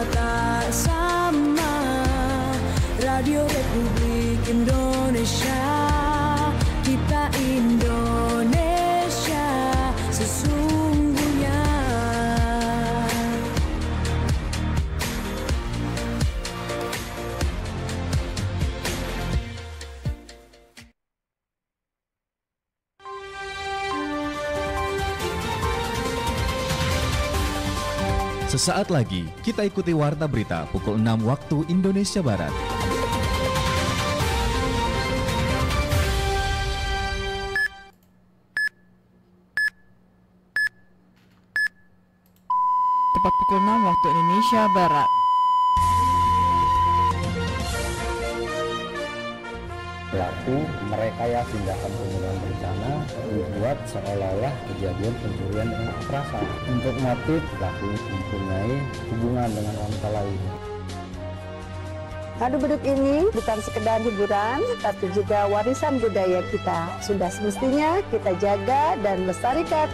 tak sama. Radio Republik Indonesia, kita Indonesia sesungguhnya. Sesaat lagi kita ikuti Warta Berita pukul 6 waktu Indonesia Barat. Tepat pukul 6 waktu Indonesia Barat. Pelaku merekayasa tindakan pembunuhan berencana dibuat seolah-olah kejadian pencurian dengan kekerasan. Untuk motif, pelaku mempunyai hubungan dengan wanita lain. Ngadu beduk ini bukan sekedar hiburan, tapi juga warisan budaya kita. Sudah semestinya kita jaga dan lestarikan.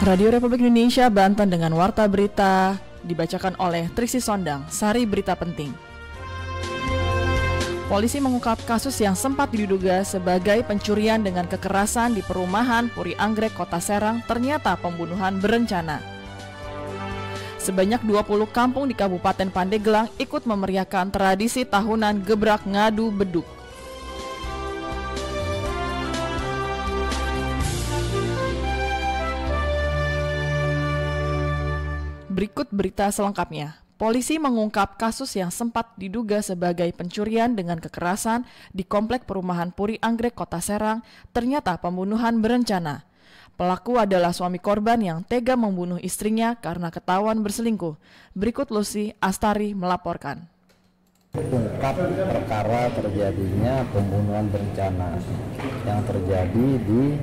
Radio Republik Indonesia Banten dengan Warta Berita dibacakan oleh Triksi Sondang, Sari Berita Penting. Polisi mengungkap kasus yang sempat diduga sebagai pencurian dengan kekerasan di perumahan Puri Anggrek, Kota Serang, ternyata pembunuhan berencana. Sebanyak 20 kampung di Kabupaten Pandeglang ikut memeriahkan tradisi tahunan gebrak ngadu beduk. Berikut berita selengkapnya. Polisi mengungkap kasus yang sempat diduga sebagai pencurian dengan kekerasan di komplek perumahan Puri Anggrek, Kota Serang, ternyata pembunuhan berencana. Pelaku adalah suami korban yang tega membunuh istrinya karena ketahuan berselingkuh. Berikut Lucy Astari melaporkan. Ungkap perkara terjadinya pembunuhan berencana yang terjadi di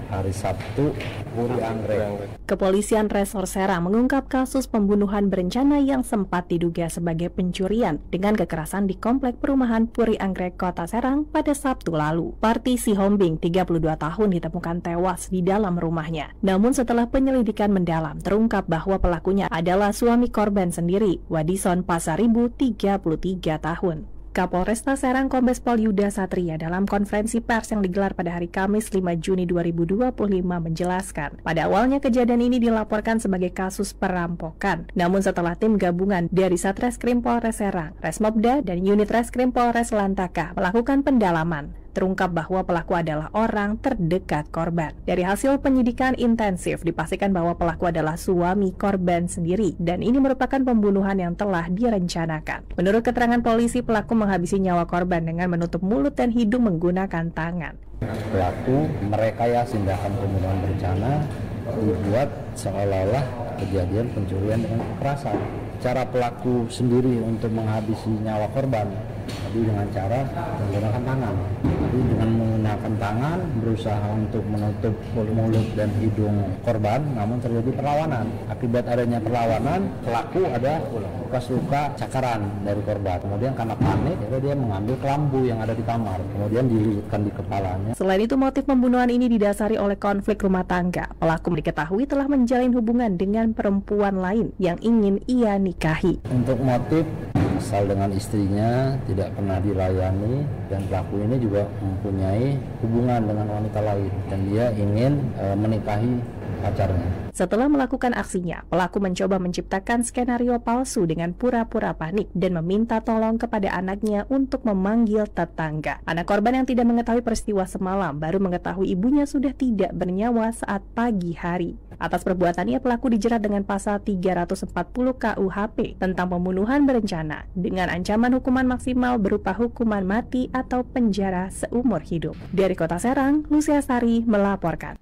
hari Sabtu Puri Anggrek. Kepolisian Resor Serang mengungkap kasus pembunuhan berencana yang sempat diduga sebagai pencurian dengan kekerasan di komplek perumahan Puri Anggrek, Kota Serang pada Sabtu lalu. Parti Sihombing, 32 tahun, ditemukan tewas di dalam rumahnya. Namun setelah penyelidikan mendalam, terungkap bahwa pelakunya adalah suami korban sendiri, Wadison Pasaribu, 33 tahun. Kapolresta Serang Kombes Pol Yuda Satria dalam konferensi pers yang digelar pada hari Kamis 5 Juni 2025 menjelaskan, pada awalnya kejadian ini dilaporkan sebagai kasus perampokan. Namun setelah tim gabungan dari Satreskrim Polres Serang, Resmobda, dan unit Reskrim Polres Lantaka melakukan pendalaman, terungkap bahwa pelaku adalah orang terdekat korban. Dari hasil penyidikan intensif dipastikan bahwa pelaku adalah suami korban sendiri dan ini merupakan pembunuhan yang telah direncanakan. Menurut keterangan polisi, pelaku menghabisi nyawa korban dengan menutup mulut dan hidung menggunakan tangan. Pelaku merekayasa tindakan pembunuhan berencana dibuat seolah-olah kejadian pencurian dengan kekerasan. Cara pelaku sendiri untuk menghabisi nyawa korban tadi dengan cara menggunakan tangan. Jadi dengan menggunakan tangan berusaha untuk menutup mulut dan hidung korban, namun terjadi perlawanan. Akibat adanya perlawanan, pelaku ada bekas luka cakaran dari korban. Kemudian karena panik, dia mengambil kelambu yang ada di kamar, kemudian dililitkan di kepalanya. Selain itu, motif pembunuhan ini didasari oleh konflik rumah tangga. Pelaku diketahui telah menjalin hubungan dengan perempuan lain yang ingin ia nikahi. Untuk motif, asal dengan istrinya tidak pernah dilayani dan pelaku ini juga mempunyai hubungan dengan wanita lain dan dia ingin menikahi pacarnya. Setelah melakukan aksinya, pelaku mencoba menciptakan skenario palsu dengan pura-pura panik dan meminta tolong kepada anaknya untuk memanggil tetangga. Anak korban yang tidak mengetahui peristiwa semalam baru mengetahui ibunya sudah tidak bernyawa saat pagi hari. Atas perbuatannya, pelaku dijerat dengan pasal 340 KUHP tentang pembunuhan berencana dengan ancaman hukuman maksimal berupa hukuman mati atau penjara seumur hidup. Dari Kota Serang, Lucia Sari melaporkan.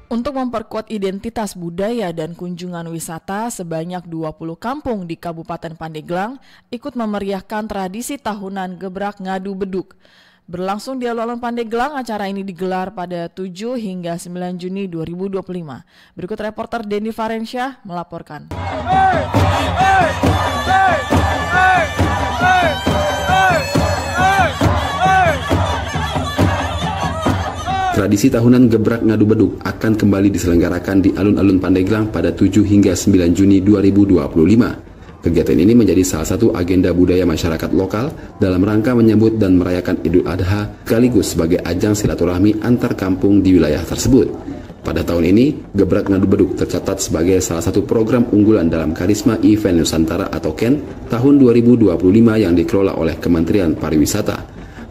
Untuk memperkuat identitas budaya dan kunjungan wisata, sebanyak 20 kampung di Kabupaten Pandeglang ikut memeriahkan tradisi tahunan gebrak ngadu beduk. Berlangsung di alun-alun Pandeglang, acara ini digelar pada 7 hingga 9 Juni 2025. Berikut reporter Dendi Farensyah melaporkan. Tradisi tahunan gebrak ngadu beduk akan kembali diselenggarakan di alun-alun Pandeglang pada 7 hingga 9 Juni 2025. Kegiatan ini menjadi salah satu agenda budaya masyarakat lokal dalam rangka menyambut dan merayakan Idul Adha sekaligus sebagai ajang silaturahmi antar kampung di wilayah tersebut. Pada tahun ini, gebrak ngadu beduk tercatat sebagai salah satu program unggulan dalam Karisma Event Nusantara atau KEN tahun 2025 yang dikelola oleh Kementerian Pariwisata.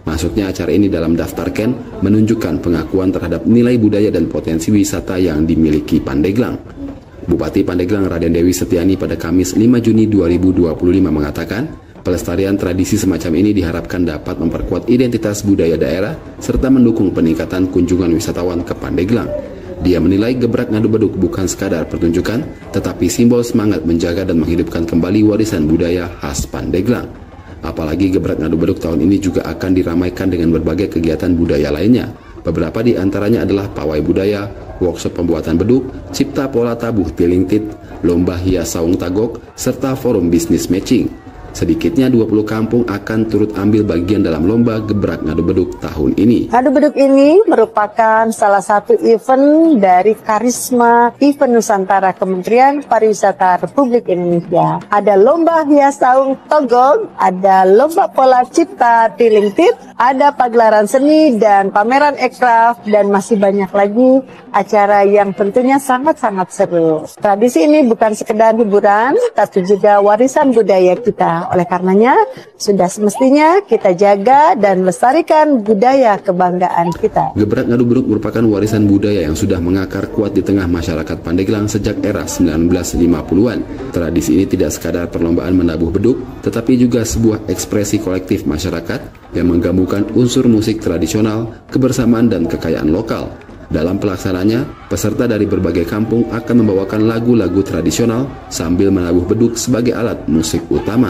Masuknya acara ini dalam daftar KEN menunjukkan pengakuan terhadap nilai budaya dan potensi wisata yang dimiliki Pandeglang. Bupati Pandeglang Raden Dewi Setiani pada Kamis 5 Juni 2025 mengatakan, pelestarian tradisi semacam ini diharapkan dapat memperkuat identitas budaya daerah serta mendukung peningkatan kunjungan wisatawan ke Pandeglang. Dia menilai gebrak ngadu beduk bukan sekadar pertunjukan, tetapi simbol semangat menjaga dan menghidupkan kembali warisan budaya khas Pandeglang. Apalagi gebrak ngadu beduk tahun ini juga akan diramaikan dengan berbagai kegiatan budaya lainnya. Beberapa di antaranya adalah pawai budaya, workshop pembuatan beduk, cipta pola tabuh tilingtit, lomba hias saung tagok, serta forum bisnis matching. Sedikitnya 20 kampung akan turut ambil bagian dalam lomba gebrak ngadu beduk tahun ini. Ngadu beduk ini merupakan salah satu event dari Karisma Event Nusantara Kementerian Pariwisata Republik Indonesia. Ada lomba hias saung togok, ada lomba pola cipta tilingtit, ada pagelaran seni dan pameran ekraf, dan masih banyak lagi acara yang tentunya sangat-sangat seru. Tradisi ini bukan sekedar hiburan, tapi juga warisan budaya kita. Oleh karenanya, sudah semestinya kita jaga dan lestarikan budaya kebanggaan kita. Gebrak ngadu beduk merupakan warisan budaya yang sudah mengakar kuat di tengah masyarakat Pandeglang sejak era 1950-an. Tradisi ini tidak sekadar perlombaan menabuh beduk, tetapi juga sebuah ekspresi kolektif masyarakat yang menggabungkan unsur musik tradisional, kebersamaan, dan kekayaan lokal. Dalam pelaksananya, peserta dari berbagai kampung akan membawakan lagu-lagu tradisional sambil menabuh beduk sebagai alat musik utama.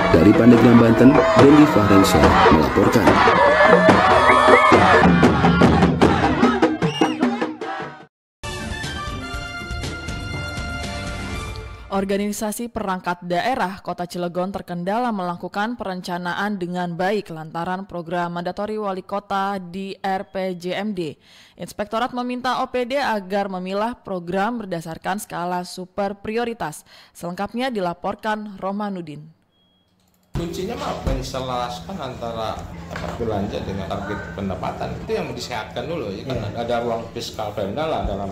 Dari Pandeglang, Banten, Dendi Farensyah melaporkan. Organisasi perangkat daerah Kota Cilegon terkendala melakukan perencanaan dengan baik lantaran program mandatori wali kota di RPJMD. Inspektorat meminta OPD agar memilah program berdasarkan skala super prioritas. Selengkapnya dilaporkan Romanudin. Kuncinya menyelaraskan antara belanja dengan target pendapatan. Itu yang disehatkan dulu ya, kan ada ruang fiskal Pemda lah dalam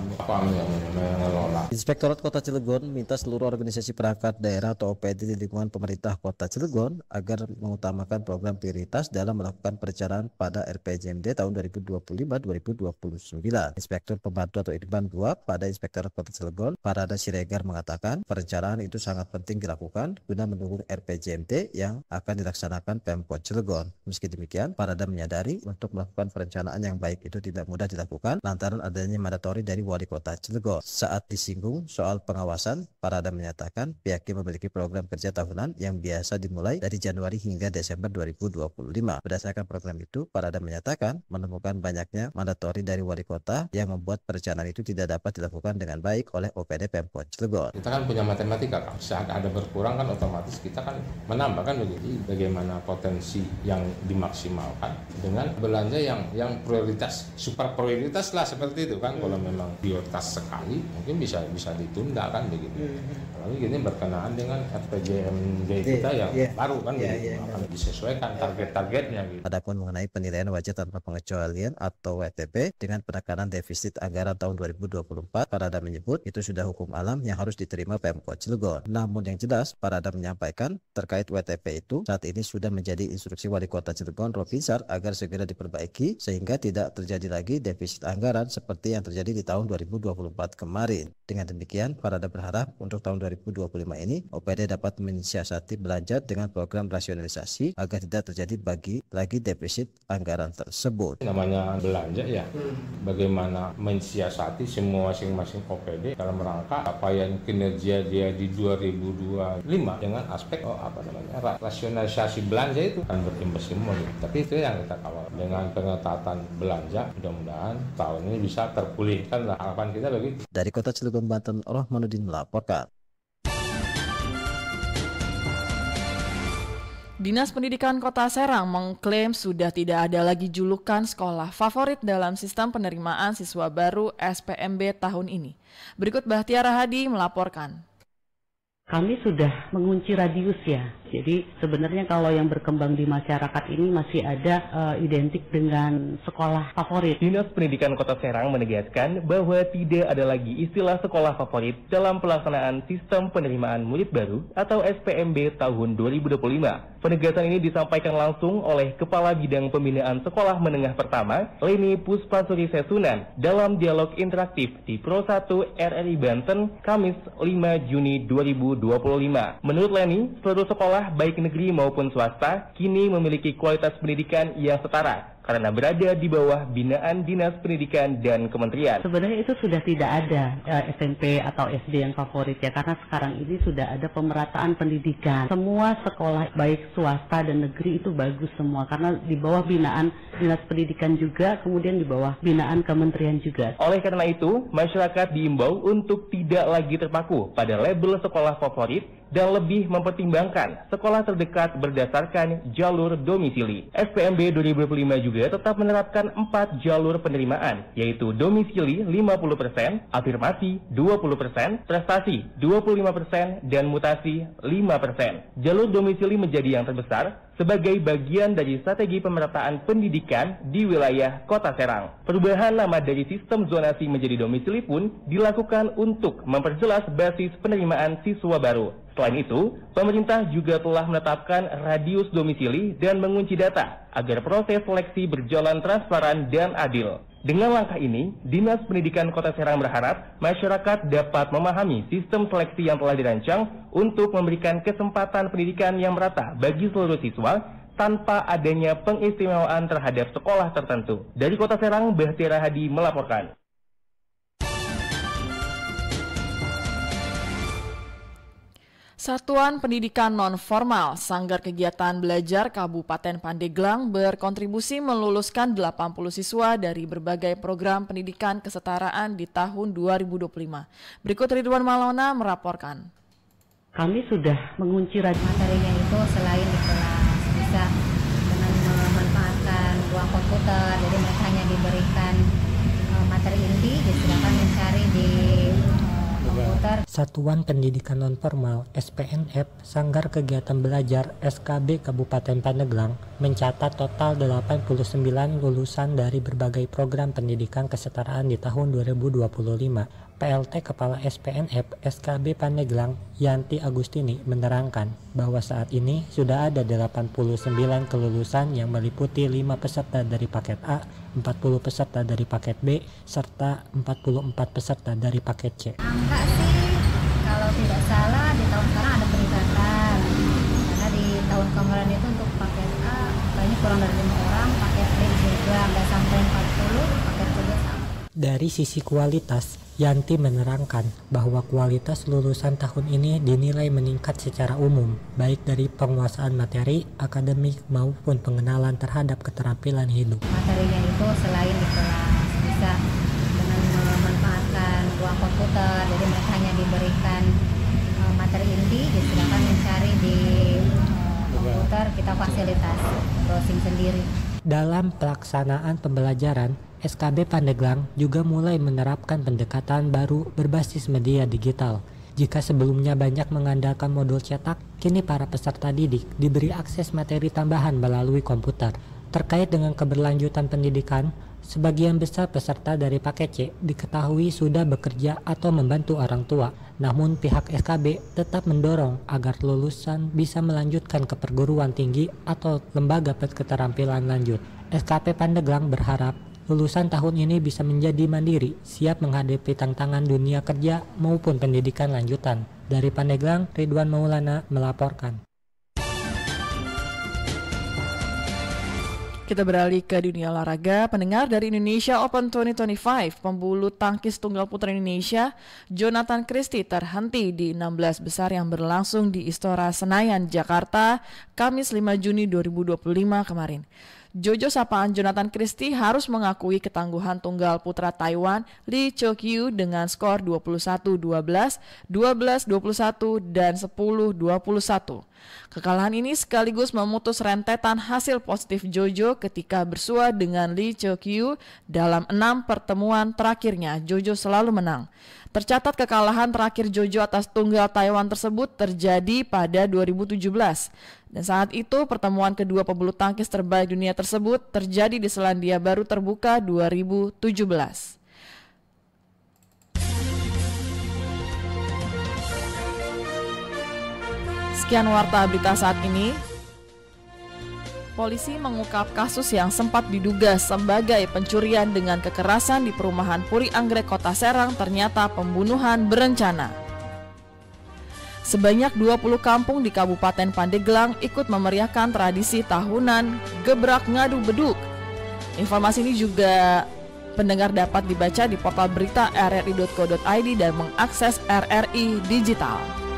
mengelola. Inspektorat Kota Cilegon minta seluruh organisasi perangkat daerah atau OPD di lingkungan pemerintah Kota Cilegon agar mengutamakan program prioritas dalam melakukan perencanaan pada RPJMD tahun 2025-2029. Inspektur Pembantu atau Irban 2 pada Inspektorat Kota Cilegon, Parada Siregar, mengatakan perencanaan itu sangat penting dilakukan guna mendukung RPJMD yang akan dilaksanakan Pemkot Cilegon. Meski demikian, Parada menyadari untuk melakukan perencanaan yang baik itu tidak mudah dilakukan lantaran adanya mandatori dari Wali Kota Cilegon. Saat disinggung soal pengawasan, Parada menyatakan pihaknya memiliki program kerja tahunan yang biasa dimulai dari Januari hingga Desember 2025. Berdasarkan program itu, Parada menyatakan menemukan banyaknya mandatori dari Wali Kota yang membuat perencanaan itu tidak dapat dilakukan dengan baik oleh OPD Pemkot Cilegon. Kita kan punya matematika, saat ada berkurang kan otomatis kita kan menambah kan. Jadi bagaimana potensi yang dimaksimalkan dengan belanja yang prioritas, super prioritas lah seperti itu kan. Kalau memang prioritas sekali mungkin bisa ditunda kan begitu. Lalu gini berkenaan dengan RPJMD kita yang baru kan akan disesuaikan target-targetnya gitu. Adapun mengenai penilaian wajib tanpa pengecualian atau WTP dengan penekanan defisit anggaran tahun 2024, Parada menyebut itu sudah hukum alam yang harus diterima Pemkot Cilegon. Namun yang jelas, Parada menyampaikan terkait WTP itu saat ini sudah menjadi instruksi Wali Kota Cilegon Robinsar agar segera diperbaiki sehingga tidak terjadi lagi defisit anggaran seperti yang terjadi di tahun 2024 kemarin. Dengan demikian, Parada berharap untuk tahun 2025 ini, OPD dapat mensiasati belanja dengan program rasionalisasi agar tidak terjadi lagi defisit anggaran tersebut. Namanya belanja ya, bagaimana mensiasati semua masing-masing OPD dalam rangka capaian kinerja dia di 2025 dengan aspek rasionalisasi belanja itu kan berimbas semua gitu. Tapi itu yang kita kawal dengan pengetatan belanja, mudah-mudahan tahun ini bisa terpulihkan lah, harapan kita begitu. Dari Kota Cilegon, Banten, Rohmanuddin melaporkan. Dinas Pendidikan Kota Serang mengklaim sudah tidak ada lagi julukan sekolah favorit dalam sistem penerimaan siswa baru SPMB tahun ini. Berikut Bahtiara Hadi melaporkan. Kami sudah mengunci radius ya. Jadi sebenarnya kalau yang berkembang di masyarakat ini masih ada identik dengan sekolah favorit. Dinas Pendidikan Kota Serang menegaskan bahwa tidak ada lagi istilah sekolah favorit dalam pelaksanaan sistem penerimaan murid baru atau SPMB tahun 2025. Penegasan ini disampaikan langsung oleh Kepala Bidang Pembinaan Sekolah Menengah Pertama, Leni Puspasuri Sesunan, dalam dialog interaktif di Pro 1 RRI Banten, Kamis 5 Juni 2025. Menurut Leni, seluruh sekolah baik negeri maupun swasta kini memiliki kualitas pendidikan yang setara karena berada di bawah binaan Dinas Pendidikan dan Kementerian. Sebenarnya itu sudah tidak ada SMP atau SD yang favorit ya, karena sekarang ini sudah ada pemerataan pendidikan. Semua sekolah baik swasta dan negeri itu bagus semua karena di bawah binaan Dinas Pendidikan juga, kemudian di bawah binaan Kementerian juga. Oleh karena itu, masyarakat diimbau untuk tidak lagi terpaku pada label sekolah favorit dan lebih mempertimbangkan sekolah terdekat berdasarkan jalur domisili. SPMB 2025 juga tetap menerapkan 4 jalur penerimaan, yaitu domisili 50%, afirmasi 20%, prestasi 25%, dan mutasi 5%. Jalur domisili menjadi yang terbesar sebagai bagian dari strategi pemerataan pendidikan di wilayah Kota Serang. Perubahan nama dari sistem zonasi menjadi domisili pun dilakukan untuk memperjelas basis penerimaan siswa baru. Selain itu, pemerintah juga telah menetapkan radius domisili dan mengunci data agar proses seleksi berjalan transparan dan adil. Dengan langkah ini, Dinas Pendidikan Kota Serang berharap masyarakat dapat memahami sistem seleksi yang telah dirancang untuk memberikan kesempatan pendidikan yang merata bagi seluruh siswa tanpa adanya pengistimewaan terhadap sekolah tertentu. Dari Kota Serang, Bahtiara Hadi melaporkan. Satuan Pendidikan Non-Formal Sanggar Kegiatan Belajar Kabupaten Pandeglang berkontribusi meluluskan 80 siswa dari berbagai program pendidikan kesetaraan di tahun 2025. Berikut Ridwan Malona melaporkan. Kami sudah mengunci materinya itu selain di kelas bisa dengan memanfaatkan ruang komputer, jadi mereka hanya diberikan materi inti, silakan mencari di komputer. Satuan Pendidikan Non-Formal SPNF Sanggar Kegiatan Belajar SKB Kabupaten Pandeglang mencatat total 89 lulusan dari berbagai program pendidikan kesetaraan di tahun 2025. PLT Kepala SPNF SKB Pandeglang Yanti Agustini menerangkan bahwa saat ini sudah ada 89 kelulusan yang meliputi 5 peserta dari paket A, 40 peserta dari paket B, serta 44 peserta dari paket C. Angka sih kalau tidak salah di tahun sekarang ada peningkatan, karena di tahun kemarin itu untuk paket A kayaknya kurang dari 5 orang, paket B juga nggak sampai 40, paket C sama. Dari sisi kualitas, Yanti menerangkan bahwa kualitas lulusan tahun ini dinilai meningkat secara umum, baik dari penguasaan materi, akademik, maupun pengenalan terhadap keterampilan hidup. Materinya itu selain di kelas bisa dengan memanfaatkan ruang komputer, jadi mereka hanya diberikan materi inti, silakan mencari di komputer, kita fasilitasi browsing sendiri. Dalam pelaksanaan pembelajaran, SKB Pandeglang juga mulai menerapkan pendekatan baru berbasis media digital. Jika sebelumnya banyak mengandalkan modul cetak, kini para peserta didik diberi akses materi tambahan melalui komputer. Terkait dengan keberlanjutan pendidikan, sebagian besar peserta dari paket C diketahui sudah bekerja atau membantu orang tua. Namun pihak SKB tetap mendorong agar lulusan bisa melanjutkan ke perguruan tinggi atau lembaga keterampilan lanjut. SKP Pandeglang berharap lulusan tahun ini bisa menjadi mandiri, siap menghadapi tantangan dunia kerja maupun pendidikan lanjutan. Dari Pandeglang, Ridwan Maulana melaporkan. Kita beralih ke dunia olahraga. Pendengar, dari Indonesia Open 2025, pembulu tangkis tunggal putra Indonesia Jonathan Christie terhenti di 16 besar yang berlangsung di Istora Senayan, Jakarta, Kamis 5 Juni 2025 kemarin. Jojo sapaan Jonathan Christie harus mengakui ketangguhan tunggal putra Taiwan Lee Cho-kyu dengan skor 21-12, 12-21, dan 10-21. Kekalahan ini sekaligus memutus rentetan hasil positif Jojo ketika bersua dengan Lee Cho-kyu dalam 6 pertemuan terakhirnya. Jojo selalu menang. Tercatat kekalahan terakhir Jojo atas tunggal Taiwan tersebut terjadi pada 2017. Dan saat itu pertemuan kedua pebulu tangkis terbaik dunia tersebut terjadi di Selandia Baru Terbuka 2017. Sekian warta berita saat ini. Polisi mengungkap kasus yang sempat diduga sebagai pencurian dengan kekerasan di perumahan Puri Anggrek, Kota Serang ternyata pembunuhan berencana. Sebanyak 20 kampung di Kabupaten Pandeglang ikut memeriahkan tradisi tahunan Gebrak Ngadu Beduk. Informasi ini juga pendengar dapat dibaca di portal berita rri.co.id dan mengakses RRI Digital.